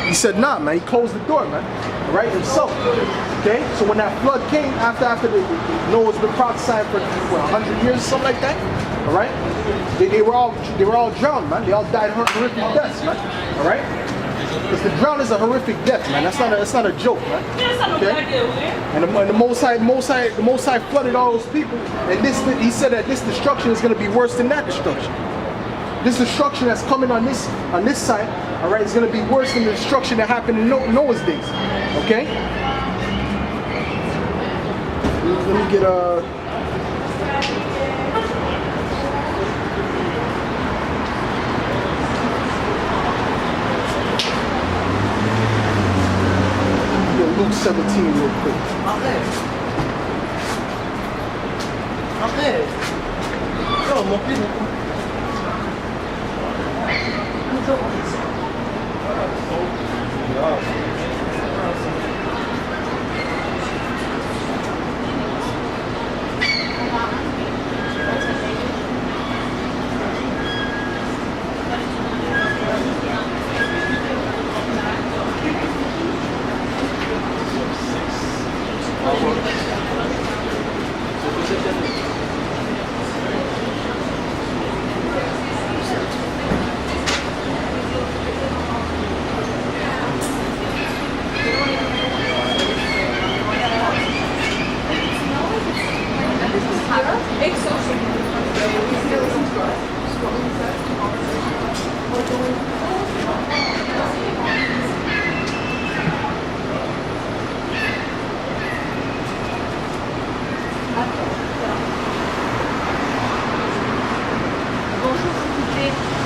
He said, nah, man. He closed the door, man. All right, himself. Okay? So when that flood came, after Noah's been prophesying for 100 years or something like that, all right? They were all drowned, man. They all died horrific deaths, man. All right? Because the drown is a horrific death, man. That's not a joke, man. Okay? And the Most High flooded all those people. And he said that this destruction is going to be worse than that destruction. This destruction that's coming on this side, all right, is going to be worse than the destruction that happened in Noah's days. Okay? Let me get a. Luke 17 real quick. Okay. Yo, mon fils.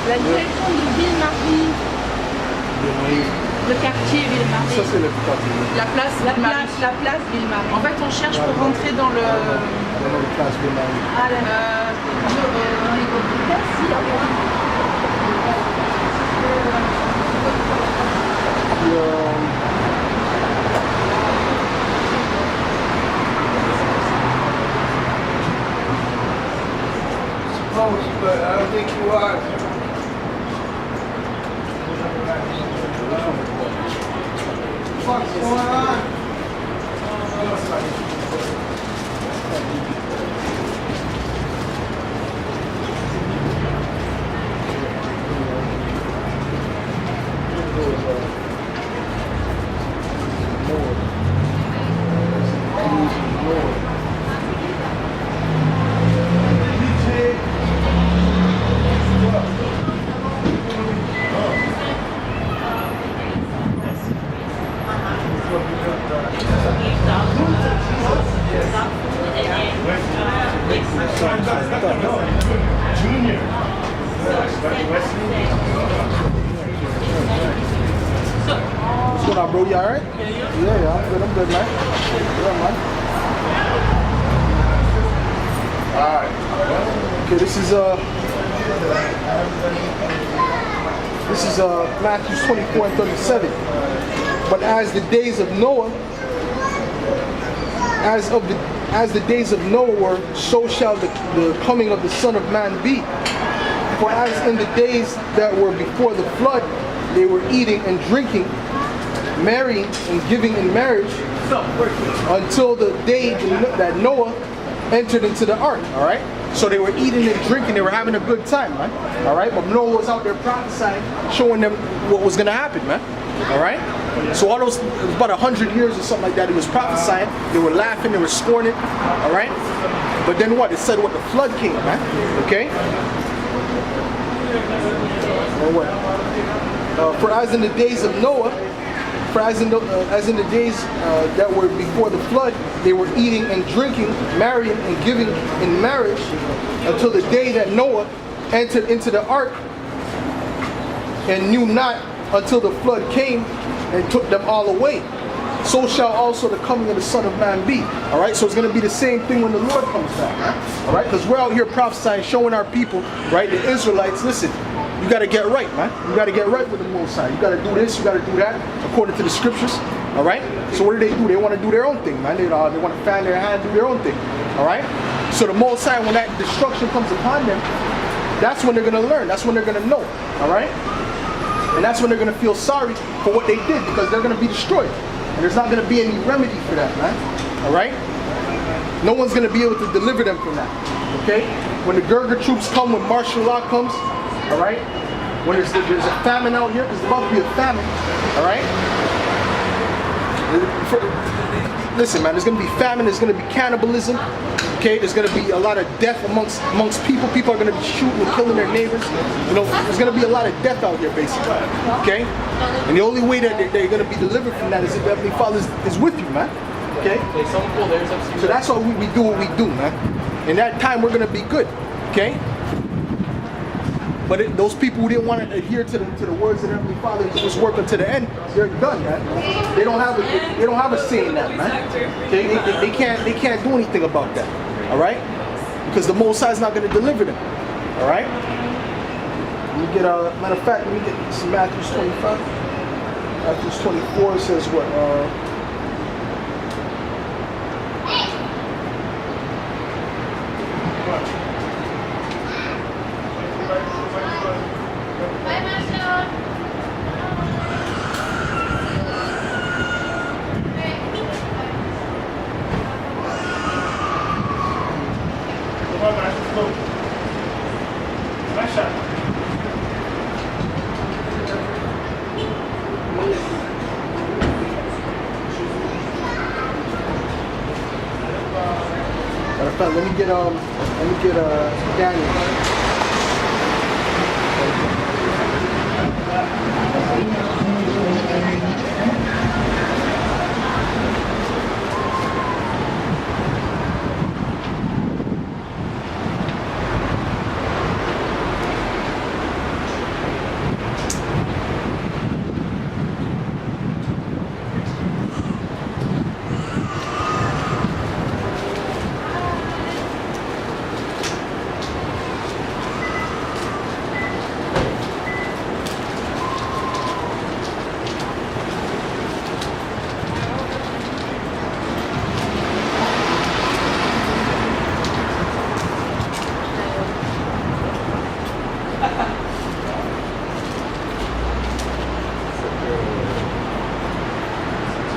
La direction de Ville-Marie. Le quartier Ville-Marie. Ça c'est le quartier. La place Ville-Marie. En fait, on cherche pour rentrer dans le... Dans la place Ville-Marie. Ah, But I don't think you are. What's going on? Junior. What's going on, bro? You alright? Yeah, I'm good, man. Yeah, man. Alright. Okay, this is Matthew 24 and 37. But as the days of Noah, as the days of Noah were, so shall the coming of the Son of Man be. For as in the days that were before the flood, they were eating and drinking, marrying and giving in marriage, until the day that Noah entered into the ark. All right. So they were eating and drinking. They were having a good time, man. All right. But Noah was out there prophesying, showing them what was going to happen, man. All right. So all those, it was about 100 years or something like that. He was prophesying. They were laughing. They were scorning. All right. But then what? It said what the flood came, man. Okay. For as in the days of Noah, as in the days that were before the flood, they were eating and drinking, marrying and giving in marriage, until the day that Noah entered into the ark, and knew not until the flood came and took them all away. So shall also the coming of the Son of Man be. All right, so it's going to be the same thing when the Lord comes back. Right? All right, because we're out here prophesying, showing our people, right, the Israelites, listen, you got to get right, man. You got to get right with the Most High. You got to do this, you got to do that, according to the scriptures. All right, so what do? They want to do their own thing, man. They want to fan their hand, do their own thing. All right, so the Most High, when that destruction comes upon them, that's when they're going to learn. That's when they're going to know. All right. And that's when they're going to feel sorry for what they did, because they're going to be destroyed. And there's not going to be any remedy for that, man. All right? No one's going to be able to deliver them from that. Okay? When the Gurkha troops come, when martial law comes, all right? When there's a famine out here, there's about to be a famine, all right? Listen, man, there's going to be famine, there's going to be cannibalism, okay? There's going to be a lot of death amongst people. People are going to be shooting and killing their neighbors. You know, there's going to be a lot of death out here, basically, okay? And the only way that they're going to be delivered from that is if Heavenly Father is with you, man, okay? So that's why we do what we do, man. In that time, we're going to be good, okay? But those people who didn't want to adhere to the words of the Heavenly Father and just work until the end, they're done, man. They don't have a say in that, man. Okay? They can't do anything about that. All right? Because the Most High is not going to deliver them. All right? Let me get matter of fact, let me get some Matthew 25. Matthew 24 says what? Let me get Daniel.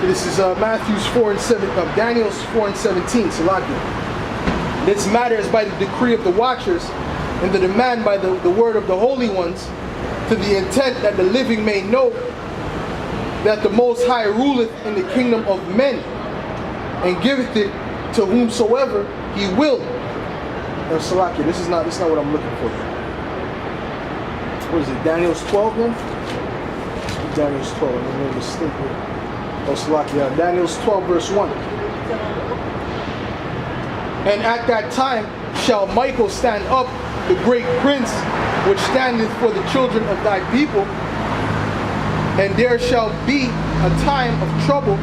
This is Matthew's 4 and 7, Daniel's 4 and 17, Salakia. This matter is by the decree of the watchers and the demand by the word of the holy ones, to the intent that the living may know that the Most High ruleth in the kingdom of men and giveth it to whomsoever he will. Now, Salakia, this is not what I'm looking for. What is it, Daniel's 12 then? Daniel's 12, I'm a little mistaken. Oh, Salakia, Daniel's 12 verse 1. And at that time shall Michael stand up, the great prince, which standeth for the children of thy people, and there shall be a time of trouble,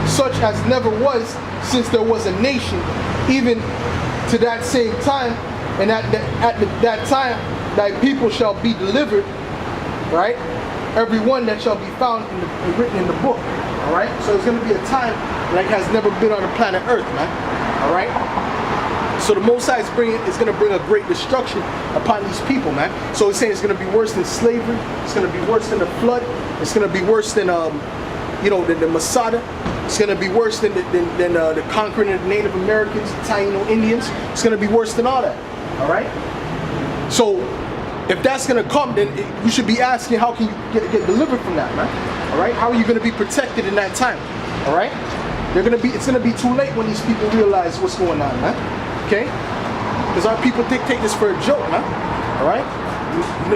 such as never was since there was a nation, even to that same time, and at that time thy people shall be delivered, right? Every one that shall be found written in the book. All right, so it's going to be a time like has never been on the planet Earth, man. All right, so the Most High is going to bring a great destruction upon these people, man. So it's saying it's going to be worse than slavery. It's going to be worse than the flood. It's going to be worse than than the Masada. It's going to be worse than the conquering of the Native Americans, the Taino Indians. It's going to be worse than all that. All right, so if that's going to come, then you should be asking, how can you get delivered from that, man? All right, how are you going to be protected in that time? All right, it's going to be too late when these people realize what's going on, man. Okay, because our people take this for a joke, man. All right,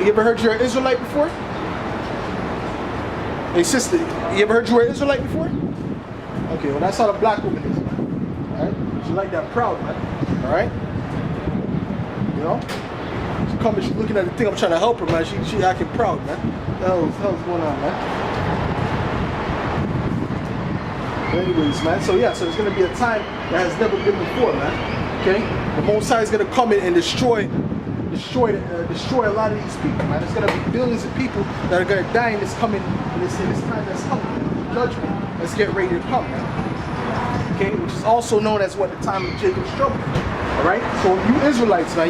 you ever heard you're an Israelite before? Hey sister, you ever heard you were an Israelite before? Okay, well that's how the black woman is, man. All right, she like that proud, man. All right, you know. She's looking at the thing, I'm trying to help her, man. She acting proud, man. What the hell's going on, man? But anyways, man, so there's going to be a time that has never been before, man. Okay? The Most High is going to come in and destroy a lot of these people, man. There's going to be billions of people that are going to die in this time that's coming. Judgment. Let's get ready to come, man. Okay? Which is also known as what the time of Jacob's trouble. All right? So you Israelites, man,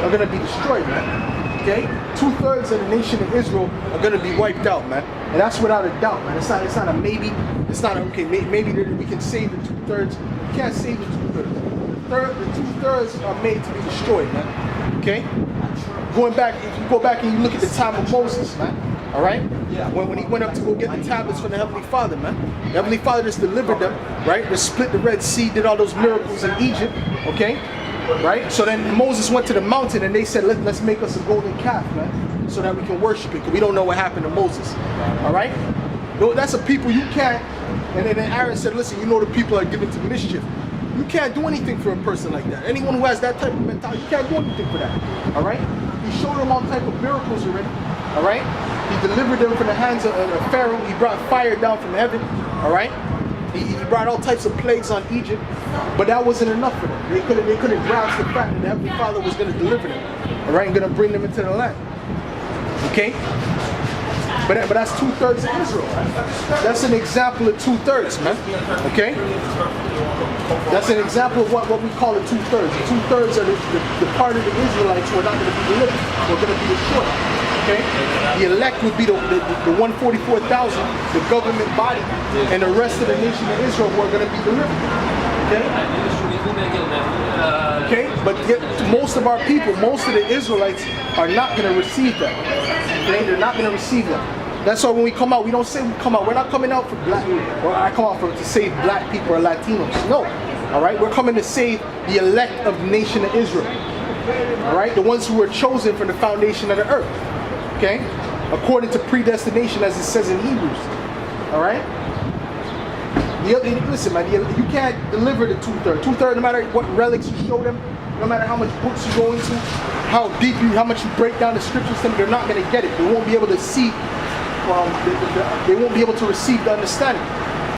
are going to be destroyed, man. Okay? 2/3 of the nation of Israel are going to be wiped out, man. And that's without a doubt, man. It's not a maybe. It's not a, okay, maybe we can save the 2/3. You can't save the 2/3. The 2/3 are made to be destroyed, man. Okay? Going back, if you go back and you look at the time of Moses, man. All right? When he went up to go get the tablets from the Heavenly Father, man. The Heavenly Father just delivered them, right? Just split the Red Sea, did all those miracles in Egypt, okay? Right? So then Moses went to the mountain and they said, let's make us a golden calf, man, so that we can worship it, because we don't know what happened to Moses. All right? That's a people you can't. And then Aaron said, listen, you know the people are given to mischief. You can't do anything for a person like that. Anyone who has that type of mentality, you can't do anything for that. All right? He showed them all type of miracles already. All right? He delivered them from the hands of Pharaoh. He brought fire down from heaven. All right? He brought all types of plagues on Egypt, but that wasn't enough for them. They couldn't grasp the fact that the Heavenly Father was going to deliver them. All right? And going to bring them into the land. Okay? But that's 2/3 of Israel. That's an example of 2/3, man. Okay? That's an example of what we call the 2/3. The 2/3 are the part of the Israelites who are not going to be delivered. Who are going to be destroyed. Okay? The elect would be the 144,000, the government body, and the rest of the nation of Israel who are going to be delivered. Okay? Okay? But yet, most of our people, most of the Israelites are not going to receive that. Okay? They're not going to receive that. That's why when we come out, we don't say we come out. We're not coming out for black, or I come out to save black people or Latinos. No. All right? We're coming to save the elect of the nation of Israel. All right? The ones who were chosen from the foundation of the earth. Okay? According to predestination, as it says in Hebrews. All right? Listen, man, you can't deliver the 2/3. 2/3, no matter what relics you show them, no matter how much books you go into, how much you break down the scriptures to them, they're not going to get it. They won't be able to see, they won't be able to receive the understanding.